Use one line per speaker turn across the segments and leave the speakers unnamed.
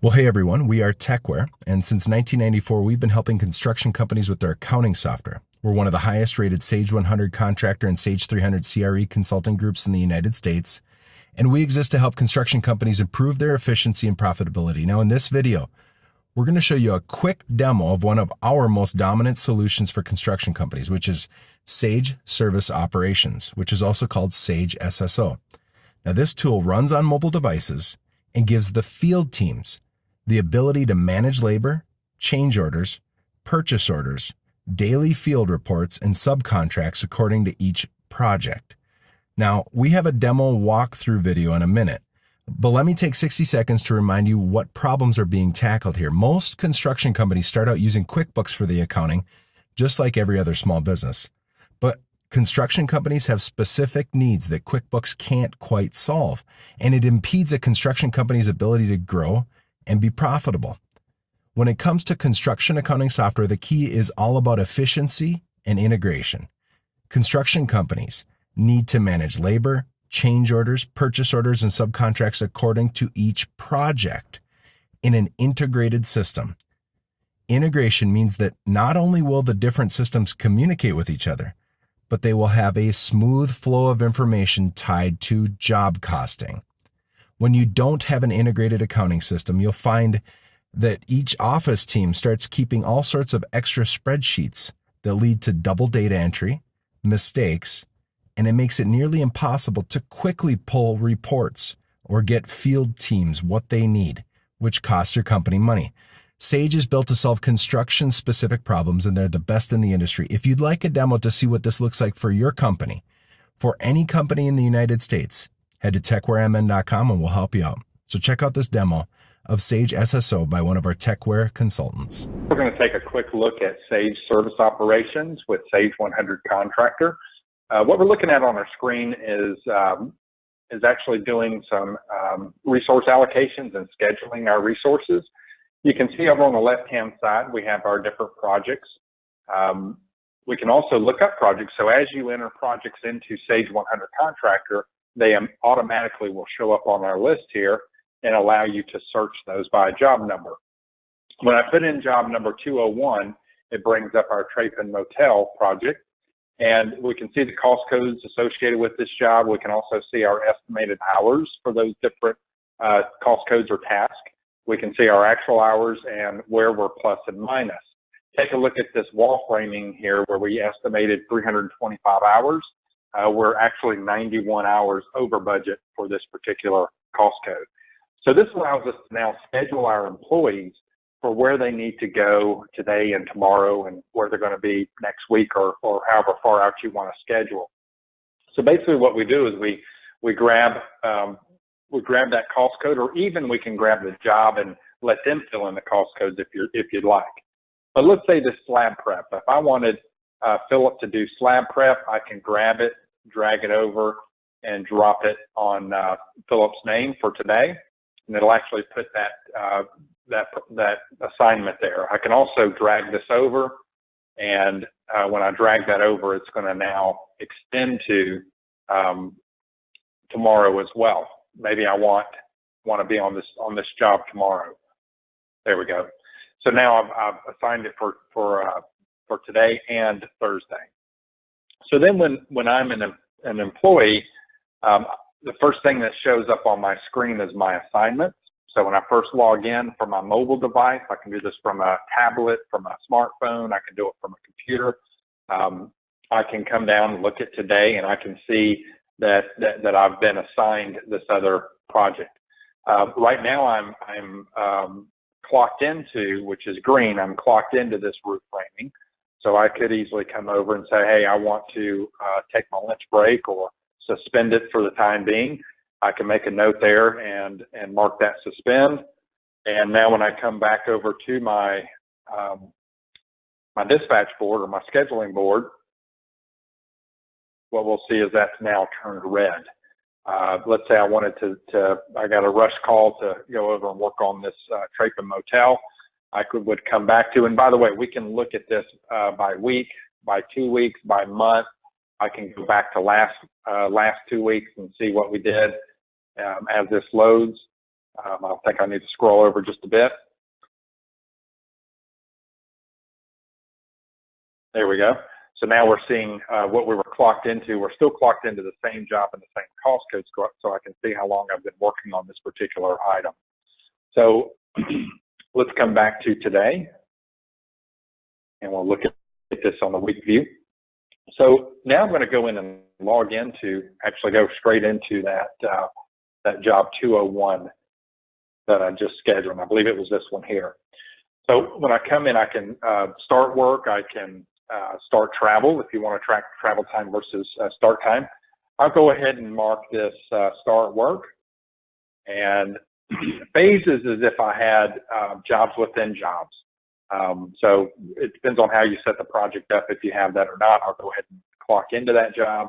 Well, hey everyone, we are Techware, and since 1994, we've been helping construction companies with their accounting software. We're one of the highest rated Sage 100 Contractor and Sage 300 CRE consulting groups in the United States, and we exist to help construction companies improve their efficiency and profitability. Now, in this video, we're going to show you a quick demo of one of our most dominant solutions for construction companies, which is Sage Service Operations, which is also called Sage SSO. Now, this tool runs on mobile devices and gives the field teams the ability to manage labor, change orders, purchase orders, daily field reports, and subcontracts according to each project. Now, we have a demo walkthrough video in a minute, but let me take 60 seconds to remind you what problems are being tackled here. Most construction companies start out using QuickBooks for the accounting, just like every other small business. But construction companies have specific needs that QuickBooks can't quite solve, and it impedes a construction company's ability to grow and be profitable. When it comes to construction accounting software, the key is all about efficiency and integration. Construction companies need to manage labor, change orders, purchase orders, and subcontracts according to each project in an integrated system. Integration means that not only will the different systems communicate with each other, but they will have a smooth flow of information tied to job costing. When you don't have an integrated accounting system, you'll find that each office team starts keeping all sorts of extra spreadsheets that lead to double data entry, mistakes, and it makes it nearly impossible to quickly pull reports or get field teams what they need, which costs your company money. Sage is built to solve construction-specific problems, and they're the best in the industry. If you'd like a demo to see what this looks like for your company, for any company in the United States, head to techwaremn.com and we'll help you out. So check out this demo of Sage SSO by one of our Techware consultants.
We're going to take a quick look at Sage Service Operations with Sage 100 Contractor. What we're looking at on our screen is actually doing some resource allocations and scheduling our resources. You can see over on the left-hand side, we have our different projects. We can also look up projects. So as you enter projects into Sage 100 Contractor, they automatically will show up on our list here and allow you to search those by job number. When I put in job number 201, it brings up our Trapen Motel project, and we can see the cost codes associated with this job. We can also see our estimated hours for those different cost codes or tasks. We can see our actual hours and where we're plus and minus. Take a look at this wall framing here where we estimated 325 hours. We're actually 91 hours over budget for this particular cost code. So this allows us to now schedule our employees for where they need to go today and tomorrow and where they're going to be next week or however far out you want to schedule. So basically what we do is we grab that cost code, or even we can grab the job and let them fill in the cost codes if you'd like. But let's say this slab prep. If I wanted Philip to do slab prep, I can grab it, drag it over, and drop it on Philip's name for today, and it'll actually put that assignment there. I can also drag this over, and when I drag that over, it's going to now extend to tomorrow as well. Maybe I want to be on this job tomorrow. There we go. So now I've assigned it for today and Thursday. So then when I'm an employee, the first thing that shows up on my screen is my assignments. So when I first log in from my mobile device, I can do this from a tablet, from a smartphone, I can do it from a computer. I can come down and look at today, and I can see that I've been assigned this other project. Right now I'm clocked into, which is green, I'm clocked into this roof framing. So I could easily come over and say, hey, I want to take my lunch break or suspend it for the time being. I can make a note there and mark that suspend. And now when I come back over to my dispatch board or my scheduling board, what we'll see is that's now turned red. Let's say I wanted I got a rush call to go over and work on this Trapen Motel. I would come back to, and by the way, we can look at this by week, by 2 weeks, by month. I can go back to last 2 weeks and see what we did as this loads. I think I need to scroll over just a bit. There we go. So now we're seeing what we were clocked into. We're still clocked into the same job and the same cost code, so I can see how long I've been working on this particular item. So let's come back to today, and we'll look at this on the week view. So now I'm going to go in and log into, actually go straight into that job 201 that I just scheduled. And I believe it was this one here. So when I come in, I can start work. I can start travel if you want to track travel time versus start time. I'll go ahead and mark this start work. And phases is if I had jobs within jobs. So it depends on how you set the project up, if you have that or not. I'll go ahead and clock into that job.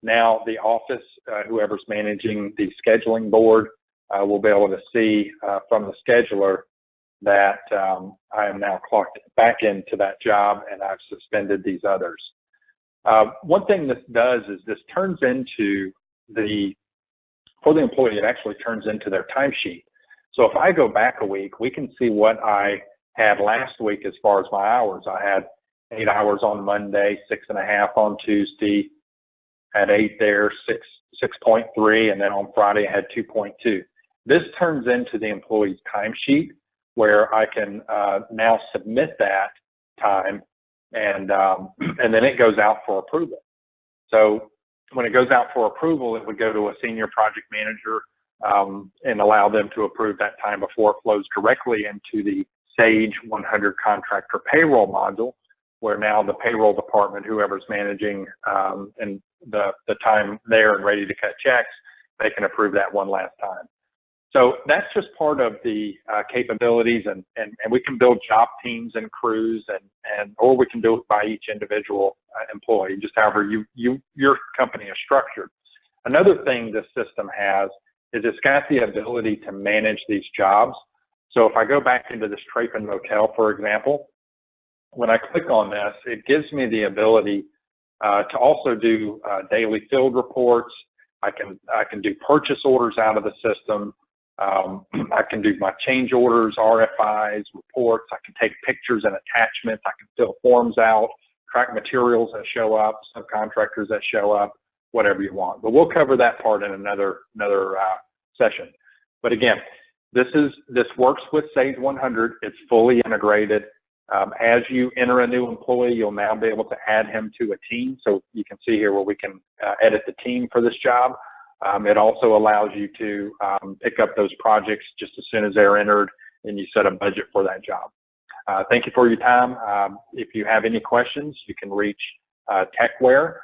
Now the office, whoever's managing the scheduling board, will be able to see from the scheduler that I am now clocked back into that job and I've suspended these others. One thing this does is this turns into for the employee, it actually turns into their timesheet. So if I go back a week, we can see what I had last week as far as my hours. I had 8 hours on Monday, 6.5 on Tuesday, had 8 there, 6.3, and then on Friday I had 2.2. This turns into the employee's timesheet, where I can now submit that time, and then it goes out for approval. So when it goes out for approval, it would go to a senior project manager and allow them to approve that time before it flows directly into the Sage 100 Contractor Payroll module, where now the payroll department, whoever's managing and the time there and ready to cut checks, they can approve that one last time. So that's just part of the capabilities, and we can build job teams and crews, or we can do it by each individual employee, just however your company is structured. Another thing this system has is it's got the ability to manage these jobs. So if I go back into this Trapen Motel, for example, when I click on this, it gives me the ability to also do daily field reports. I can do purchase orders out of the system. I can do my change orders, RFIs, reports. I can take pictures and attachments. I can fill forms out, track materials that show up, subcontractors that show up, whatever you want. But we'll cover that part in another session. But again, this works with Sage 100. It's fully integrated. As you enter a new employee, you'll now be able to add him to a team. So you can see here where we can edit the team for this job. It also allows you to pick up those projects just as soon as they're entered, and you set a budget for that job. Thank you for your time. If you have any questions, you can reach Techware.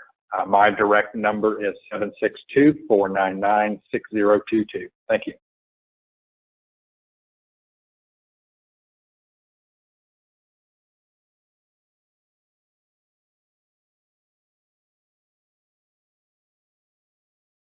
My direct number is 762-499-6022. Thank you.